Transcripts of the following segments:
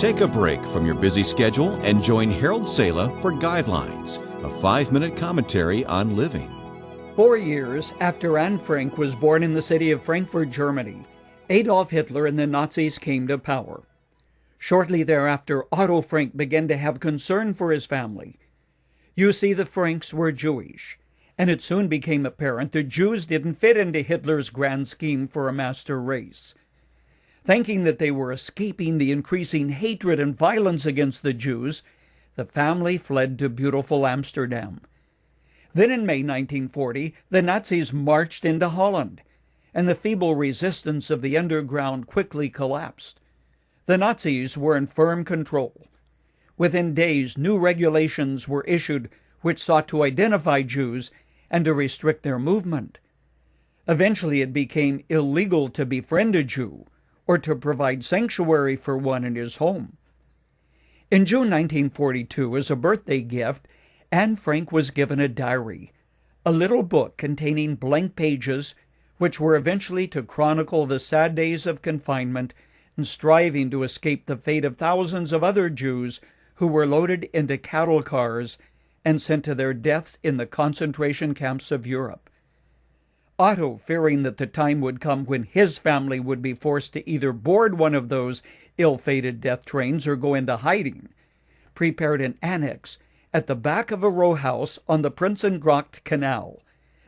Take a break from your busy schedule and join Harold Sala for Guidelines, a 5-minute commentary on living. 4 years after Anne Frank was born in the city of Frankfurt, Germany, Adolf Hitler and the Nazis came to power. Shortly thereafter, Otto Frank began to have concern for his family. You see, the Franks were Jewish, and it soon became apparent the Jews didn't fit into Hitler's grand scheme for a master race. Thinking that they were escaping the increasing hatred and violence against the Jews, the family fled to beautiful Amsterdam. Then in May 1940, the Nazis marched into Holland, and the feeble resistance of the underground quickly collapsed. The Nazis were in firm control. Within days, new regulations were issued which sought to identify Jews and to restrict their movement. Eventually, it became illegal to befriend a Jew or to provide sanctuary for one in his home. In June 1942, as a birthday gift, Anne Frank was given a diary, a little book containing blank pages which were eventually to chronicle the sad days of confinement and striving to escape the fate of thousands of other Jews who were loaded into cattle cars and sent to their deaths in the concentration camps of Europe. Otto, fearing that the time would come when his family would be forced to either board one of those ill-fated death trains or go into hiding, prepared an annex at the back of a row house on the Prinsengracht Canal,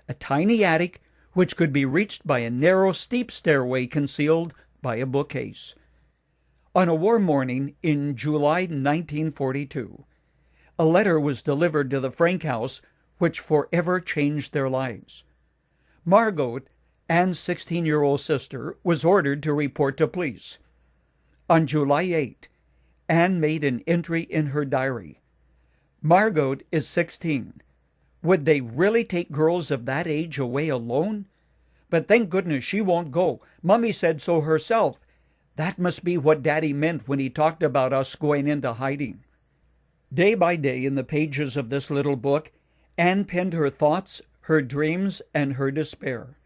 a tiny attic which could be reached by a narrow, steep stairway concealed by a bookcase. On a warm morning in July 1942, a letter was delivered to the Frank house which forever changed their lives. Margot, Anne's 16-year-old sister, was ordered to report to police. On July 8, Anne made an entry in her diary. Margot is 16. Would they really take girls of that age away alone? But thank goodness she won't go. Mummy said so herself. That must be what Daddy meant when he talked about us going into hiding. Day by day in the pages of this little book, Anne penned her thoughts, her dreams, and her despair.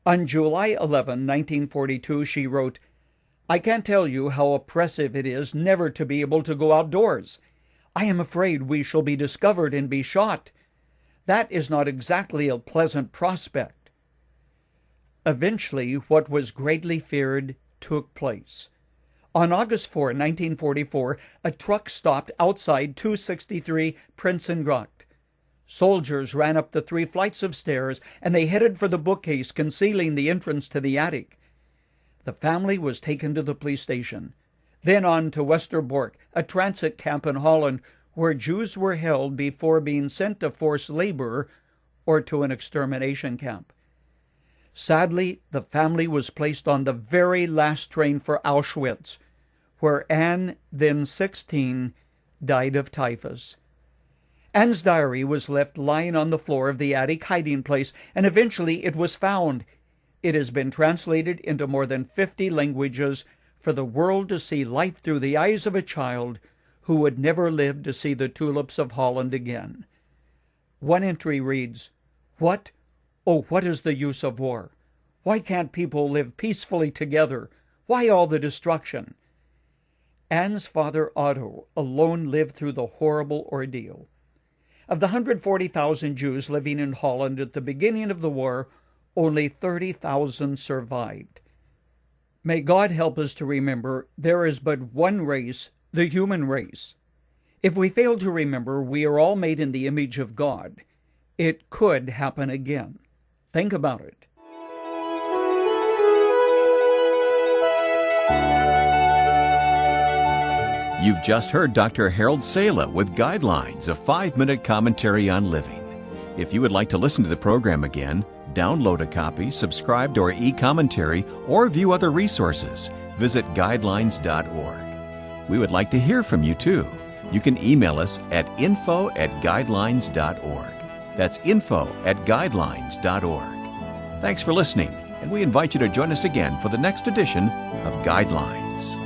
On July 11, 1942, she wrote, "I can't tell you how oppressive it is never to be able to go outdoors. I am afraid we shall be discovered and be shot. That is not exactly a pleasant prospect." Eventually, what was greatly feared took place. On August 4, 1944, a truck stopped outside 263 Prinsengracht. Soldiers ran up the 3 flights of stairs, and they headed for the bookcase concealing the entrance to the attic. The family was taken to the police station, then on to Westerbork, a transit camp in Holland, where Jews were held before being sent to forced labor or to an extermination camp. Sadly, the family was placed on the very last train for Auschwitz, where Anne, then 16, died of typhus. Anne's diary was left lying on the floor of the attic hiding place, and eventually it was found. It has been translated into more than 50 languages for the world to see life through the eyes of a child who would never live to see the tulips of Holland again. One entry reads, "What? Oh, what is the use of war? Why can't people live peacefully together? Why all the destruction?" Anne's father, Otto, alone lived through the horrible ordeal. Of the 140,000 Jews living in Holland at the beginning of the war, only 30,000 survived. May God help us to remember there is but one race, the human race. If we fail to remember we are all made in the image of God, it could happen again. Think about it. You've just heard Dr. Harold Sala with Guidelines, a 5-minute commentary on living. If you would like to listen to the program again, download a copy, subscribe to our e-commentary, or view other resources, visit guidelines.org. We would like to hear from you too. You can email us at info@guidelines.org. That's info@guidelines.org. Thanks for listening, and we invite you to join us again for the next edition of Guidelines.